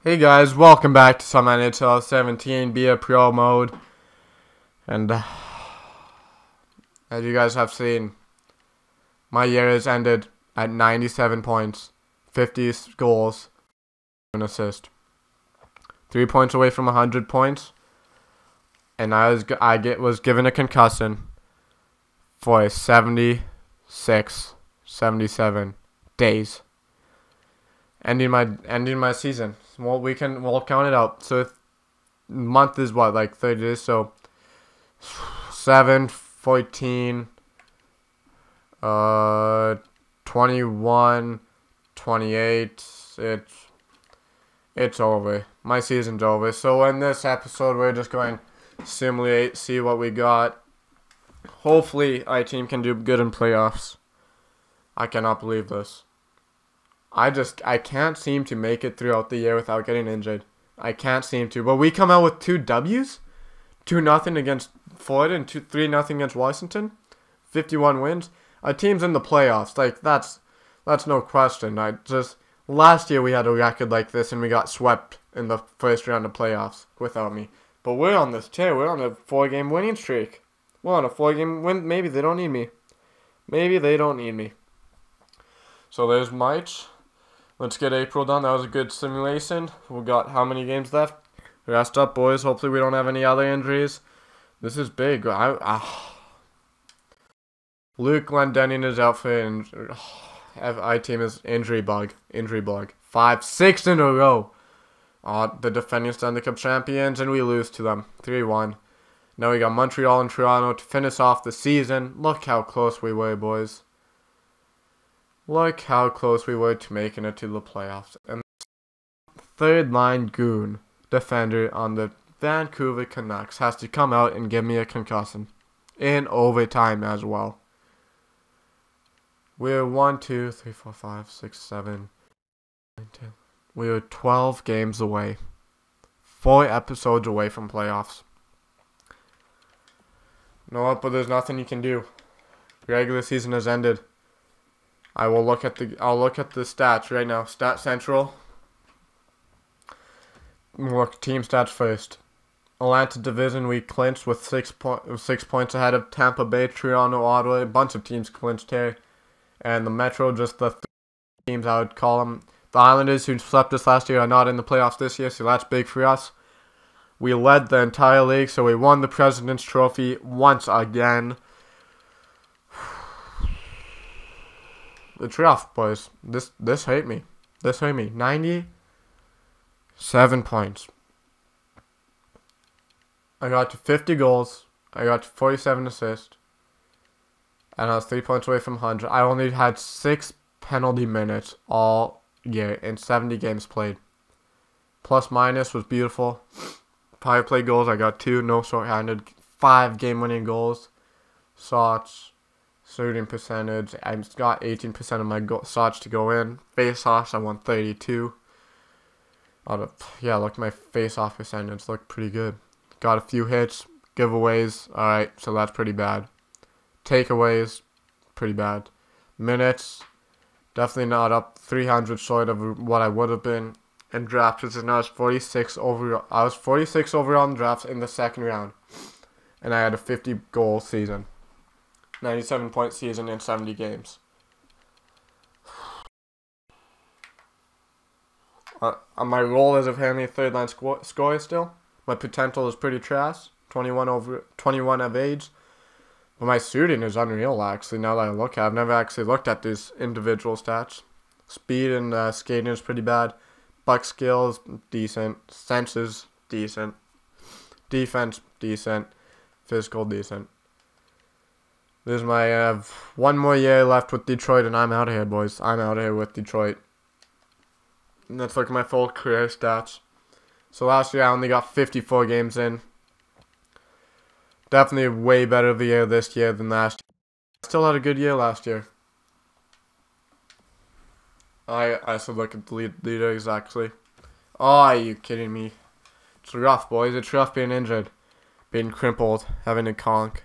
Hey guys, welcome back to some NHL 17 Be a Pro mode. And as you guys have seen, my year has ended at 97 points, 50 goals, an assist. 3 points away from 100 points. And I was given a concussion for 76, 77 days. Ending my season. Well, we'll count it out. So month is what, like 30 days? So 7, 14, 21, 28. It's over. My season's over. So in this episode, we're just going to simulate, see what we got. Hopefully, our team can do good in playoffs. I cannot believe this. I can't seem to make it throughout the year without getting injured. I can't seem to. But we come out with 2 W's. 2-0 against Florida and 3-0 against Washington. 51 wins. Our team's in the playoffs. Like, that's no question. Last year we had a record like this and we got swept in the first round of playoffs without me. But we're on this tear. We're on a 4-game winning streak. We're on a 4-game win. Maybe they don't need me. Maybe they don't need me. So there's March. Let's get April done. That was a good simulation. We got how many games left? Rest up, boys. Hopefully we don't have any other injuries. This is big. Luke Glendening is out for our team is injury bug. 5-6 in a row. The defending Stanley Cup champions, and we lose to them 3-1. Now we got Montreal and Toronto to finish off the season. Look how close we were, boys. Look how close we were to making it to the playoffs. And third line goon defender on the Vancouver Canucks has to come out and give me a concussion. In overtime as well. We're 1, 2, 3, 4, 5, 6, 7, 9, 10. We're 12 games away. 4 episodes away from playoffs. No, but there's nothing you can do. Regular season has ended. I'll look at the stats right now. Stat Central. Look, team stats first. Atlantic Division, we clinched with 6 points ahead of Tampa Bay, Toronto, Ottawa. A bunch of teams clinched here. And the Metro, just the 3 teams I would call them. The Islanders, who swept us last year, are not in the playoffs this year, so that's big for us. We led the entire league, so we won the President's Trophy once again. It's rough, boys. This hurt me. 97 points. I got to 50 goals. I got to 47 assists. And I was 3 points away from 100. I only had 6 penalty minutes all year in 70 games played. Plus minus was beautiful. Power play goals, I got 2. No shorthanded. 5 game-winning goals. Shots. Shooting percentage, I got 18% of my shots to go in. Face-offs, I won 32. Look, my face-off percentage looked pretty good. Got a few hits, giveaways, alright, so that's pretty bad. Takeaways, pretty bad. Minutes, definitely not up 300 short of what I would have been. And drafts, which is now 46 overall. I was 46 overall in drafts in the second round. And I had a 50-goal season. 97-point season in 70 games. My role as a family third-line scorer still. My potential is pretty trash. 21 of age. But my shooting is unreal, actually, now that I look at it. I've never actually looked at these individual stats. Speed and skating is pretty bad. Puck skills, decent. Senses, decent. Defense, decent. Physical, decent. There's my 1 more year left with Detroit, and I'm out of here, boys. I'm out of here with Detroit. And let's look at my full career stats. So last year I only got 54 games in. Definitely way better of a year this year than last year. Still had a good year last year. I should look at the leaders, actually. Oh, are you kidding me? It's rough, boys. It's rough being injured. Being crippled. Having a conk.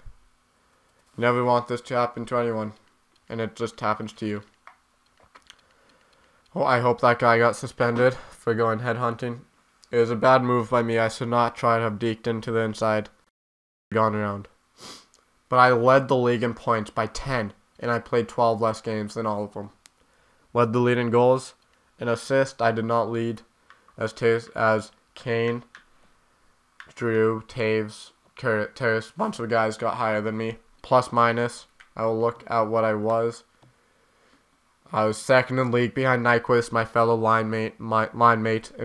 Never want this to happen to anyone. And it just happens to you. Oh, I hope that guy got suspended for going headhunting It was a bad move by me. I should not try to have deked into the inside. Gone around. But I led the league in points by 10, and I played 12 less games than all of them. Led the lead in goals and assists. I did not lead as Kane, Drew, Taves, Terrace, a bunch of guys got higher than me. Plus minus, I will look at what I was. I was second in the league behind Nyquist, my fellow line mate, and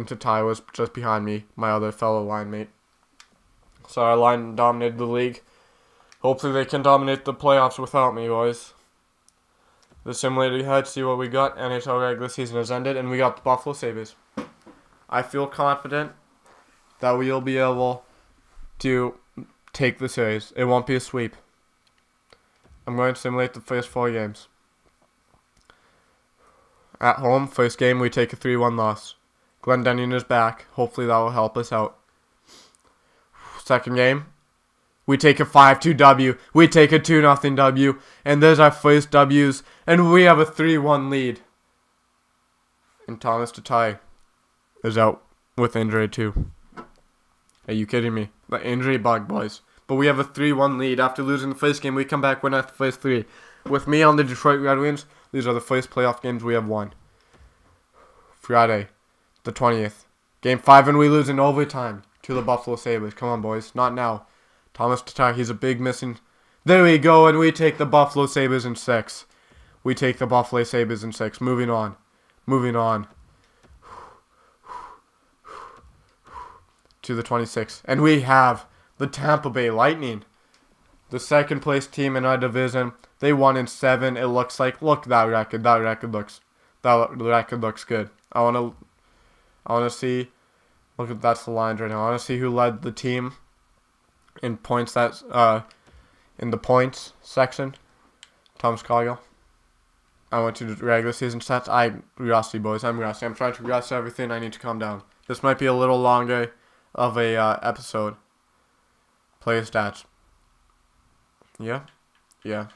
Tatai was just behind me, my other fellow line mate. So our line dominated the league. Hopefully they can dominate the playoffs without me, boys. The simulator ahead, see what we got. NHL regular season has ended, and we got the Buffalo Sabres. I feel confident that we will be able to take the series. It won't be a sweep. I'm going to simulate the first 4 games. At home, first game, we take a 3-1 loss. Glendening is back. Hopefully that will help us out. Second game, we take a 5-2 W. We take a 2-0 W. And there's our first W's. And we have a 3-1 lead. And Thomas Tatai is out with injury too. Are you kidding me? The injury bug, boys. But we have a 3-1 lead. After losing the first game, we come back, win at the first 3. With me on the Detroit Red Wings, these are the first playoff games we have won. Friday, the 20th. Game 5, and we lose in overtime to the Buffalo Sabres. Come on, boys. Not now. Thomas Tatar, he's a big missing. There we go, and we take the Buffalo Sabres in 6. We take the Buffalo Sabres in 6. Moving on. Moving on. To the 26th. And we have the Tampa Bay Lightning. The second place team in our division. They won in 7. It looks like, look that record. That record looks good. I wanna see. Look at that's the lines right now. I wanna see who led the team in points. That's in the points section. Thomas Cargill. I went to the regular season stats. I'm rusty, boys. I'm rusty. I'm trying to rust everything. I need to calm down. This might be a little longer of a episode. Player stats. Yeah.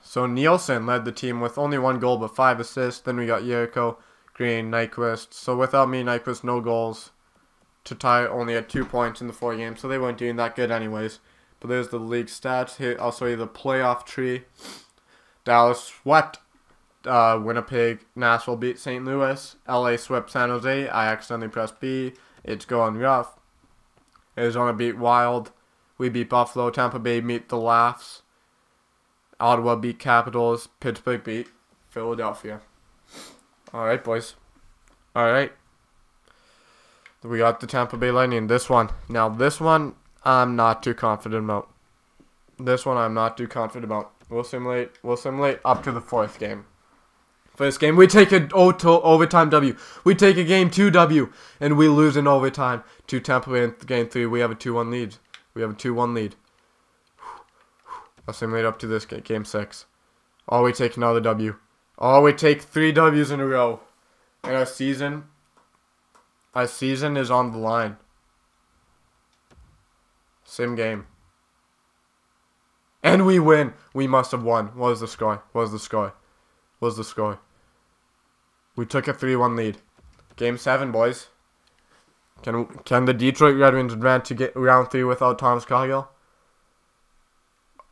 So Nielsen led the team with only 1 goal but 5 assists. Then we got Jericho, Green, Nyquist. So without me, Nyquist, no goals. Tatai only had 2 points in the 4 games, so they weren't doing that good anyways. But there's the league stats. Here, I'll show you the playoff tree. Dallas swept Winnipeg. Nashville beat St. Louis. LA swept San Jose. I accidentally pressed B. It's going rough. Arizona beat Wild. We beat Buffalo. Tampa Bay beat the Laughs. Ottawa beat Capitals. Pittsburgh beat Philadelphia. Alright, boys. Alright. We got the Tampa Bay Lightning. This one. Now, this one, I'm not too confident about. We'll simulate up to the 4th game. First game, we take an overtime W. We take a game 2 W, and we lose in overtime to Tampa Bay in game 3. We have a 2-1 lead. I'll simulate up to this game 6. Oh, we take another W. Oh, we take 3 W's in a row. And our season is on the line. Sim game. And we win. We must have won. What was the score? We took a 3-1 lead. Game 7, boys. Can the Detroit Red Wings advance to get round 3 without Thomas Cargill?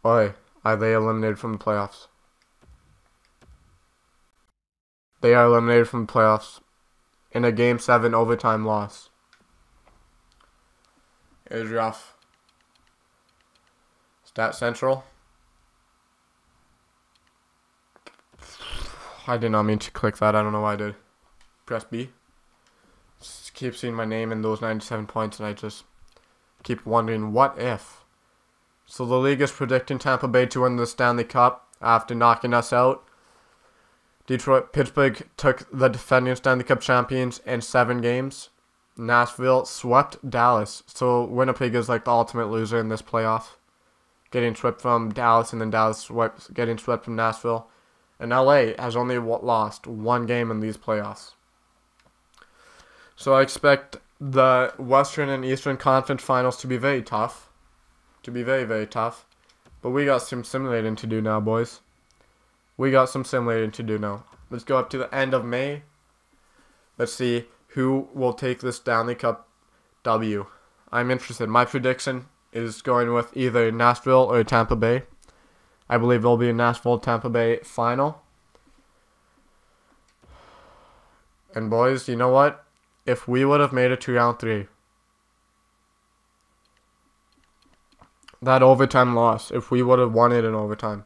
Oi, are they eliminated from the playoffs? They are eliminated from the playoffs in a Game 7 overtime loss. It was rough. Stat Central. I did not mean to click that. I don't know why I did. Press B. Just keep seeing my name in those 97 points, and I just keep wondering, what if? So the league is predicting Tampa Bay to win the Stanley Cup after knocking us out. Pittsburgh took the defending Stanley Cup champions in 7 games. Nashville swept Dallas. So Winnipeg is like the ultimate loser in this playoff. Getting swept from Dallas, and then Dallas getting swept from Nashville. And LA has only lost 1 game in these playoffs. So I expect the Western and Eastern Conference Finals to be very tough. Very, very tough. But we got some simulating to do now, boys. Let's go up to the end of May. Let's see who will take the Stanley Cup W. I'm interested. My prediction is going with either Nashville or Tampa Bay. I believe there'll be a Nashville-Tampa Bay final. And boys, you know what? If we would have made it to round 3, that overtime loss, if we would have won it in overtime,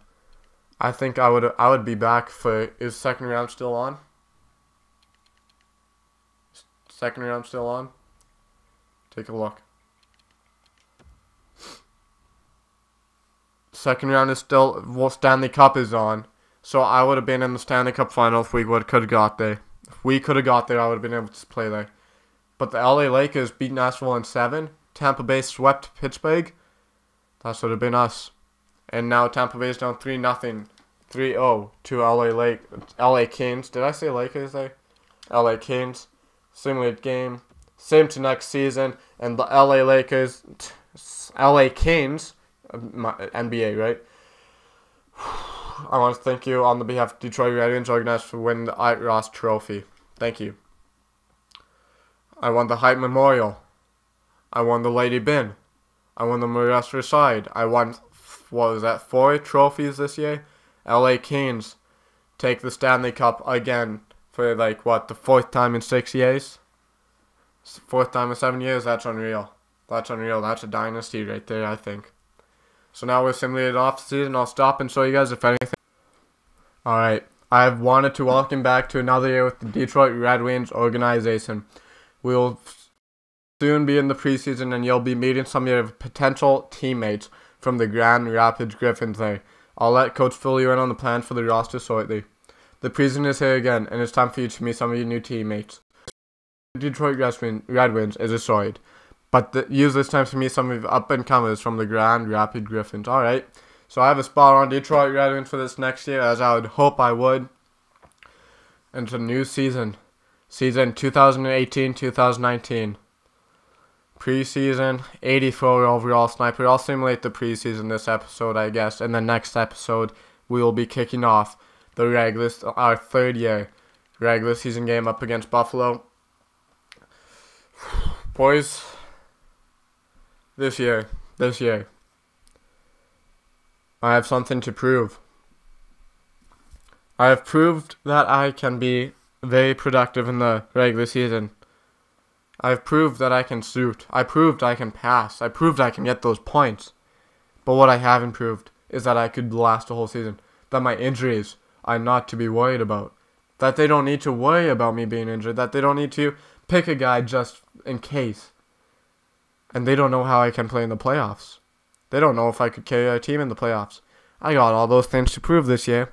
I think I would be back for... Is second round still on? Second round still on? Take a look. Second round is still... Well, Stanley Cup is on. So I would have been in the Stanley Cup final if we could have got there. If we could have got there, I would have been able to play there. But the LA Lakers beat Nashville in 7. Tampa Bay swept Pittsburgh. That should have been us. And now Tampa Bay's down 3-0. 3-0 to LA Kings. Did I say Lakers there? LA Kings. Simulated game. Same to next season. And the LA Lakers, LA Kings, NBA, right? I want to thank you on the behalf of Detroit Red Wings organized to win the Art Ross Trophy. Thank you. I won the Hype Memorial. I won the Lady Bin. I won the Master Side. I won, what was that, 4 trophies this year? LA Kings take the Stanley Cup again for like, what, the 4th time in 6 years? 4th time in 7 years? That's unreal. That's unreal. That's a dynasty right there, I think. So now we're simulated off season. I'll stop and show you guys if anything. Alright. I've wanted to welcome back to another year with the Detroit Red Wings organization. We'll soon be in the preseason and you'll be meeting some of your potential teammates from the Grand Rapids Griffins there. I'll let Coach fill you in on the plan for the roster shortly. The preseason is here again and it's time for you to meet some of your new teammates. The Detroit Red Wings is a side. But use this time to meet some of the up-and-comers from the Grand Rapids Griffins. Alright, so I have a spot on Detroit Red Wings for this next year, as I would hope I would. And it's a new season. Season 2018-2019. Preseason, 84 overall sniper. I'll simulate the preseason this episode, I guess. And the next episode, we will be kicking off the our 3rd year regular season game up against Buffalo. Boys... This year, I have something to prove. I have proved that I can be very productive in the regular season. I've proved that I can shoot. I proved I can pass. I proved I can get those points. But what I haven't proved is that I could last the whole season. That my injuries are not to be worried about. That they don't need to worry about me being injured. That they don't need to pick a guy just in case. And they don't know how I can play in the playoffs. They don't know if I could carry our team in the playoffs. I got all those things to prove this year.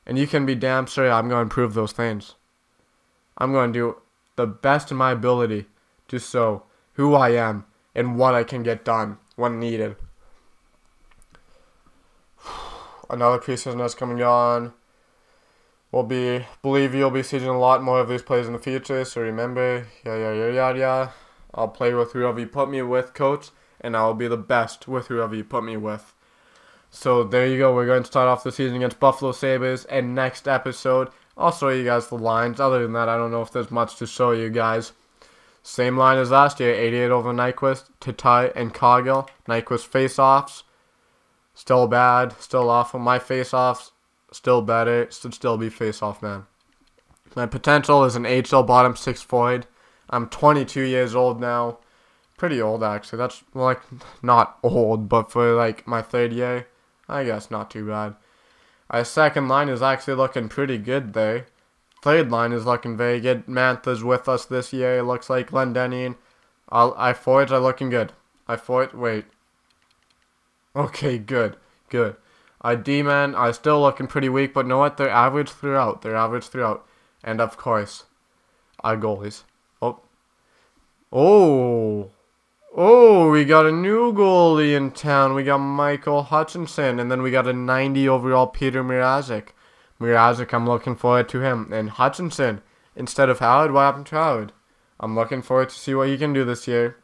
And you can be damn sure I'm going to prove those things. I'm going to do the best in my ability to show who I am and what I can get done when needed. Another preseason that's coming on. Believe you'll be seeing a lot more of these plays in the future. So remember, yeah. I'll play with whoever you put me with, coach, and I'll be the best with whoever you put me with. So there you go. We're going to start off the season against Buffalo Sabres, and next episode, I'll show you guys the lines. Other than that, I don't know if there's much to show you guys. Same line as last year, 88 over Nyquist, Tatar, and Cargill. Nyquist face-offs, still bad, still awful. My face-offs, still better, should still be face-off, man. My potential is an HL bottom 6 forward. I'm 22 years old now. Pretty old, actually. That's, like, not old, but for, like, my 3rd year, I guess not too bad. Our second line is actually looking pretty good there. 3rd line is looking very good. Mantha's with us this year. It looks like Glendening. Our forwards are looking good. Wait. Okay, good. Our D-men are still looking pretty weak, but know what? They're average throughout. And, of course, our goalies. Oh, we got a new goalie in town. We got Michael Hutchinson, and then we got a 90 overall Peter Mrazek. I'm looking forward to him. And Hutchinson, instead of Howard, what happened to Howard? I'm looking forward to see what he can do this year.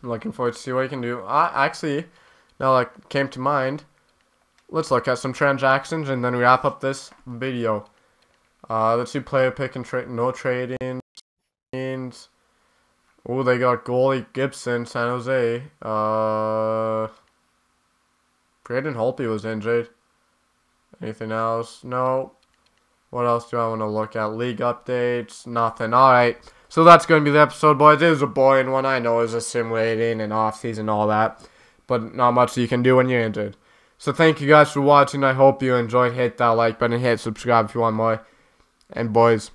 Actually, now that came to mind, let's look at some transactions, and then we wrap up this video. Let's do player pick and trade. No trading. Oh, they got goalie Gibson, San Jose. Braden Holtby was injured. Anything else? No. What else do I want to look at? League updates? Nothing. Alright. So that's going to be the episode, boys. It was a boring one. I know it was a simulating and off-season and all that. But not much you can do when you're injured. So thank you guys for watching. I hope you enjoyed. Hit that like button. Hit subscribe if you want more. And boys,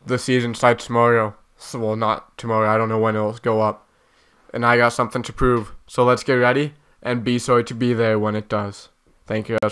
the season starts tomorrow. So, well, not tomorrow. I don't know when it'll go up. And I got something to prove. So let's get ready. And be sorry to be there when it does. Thank you guys.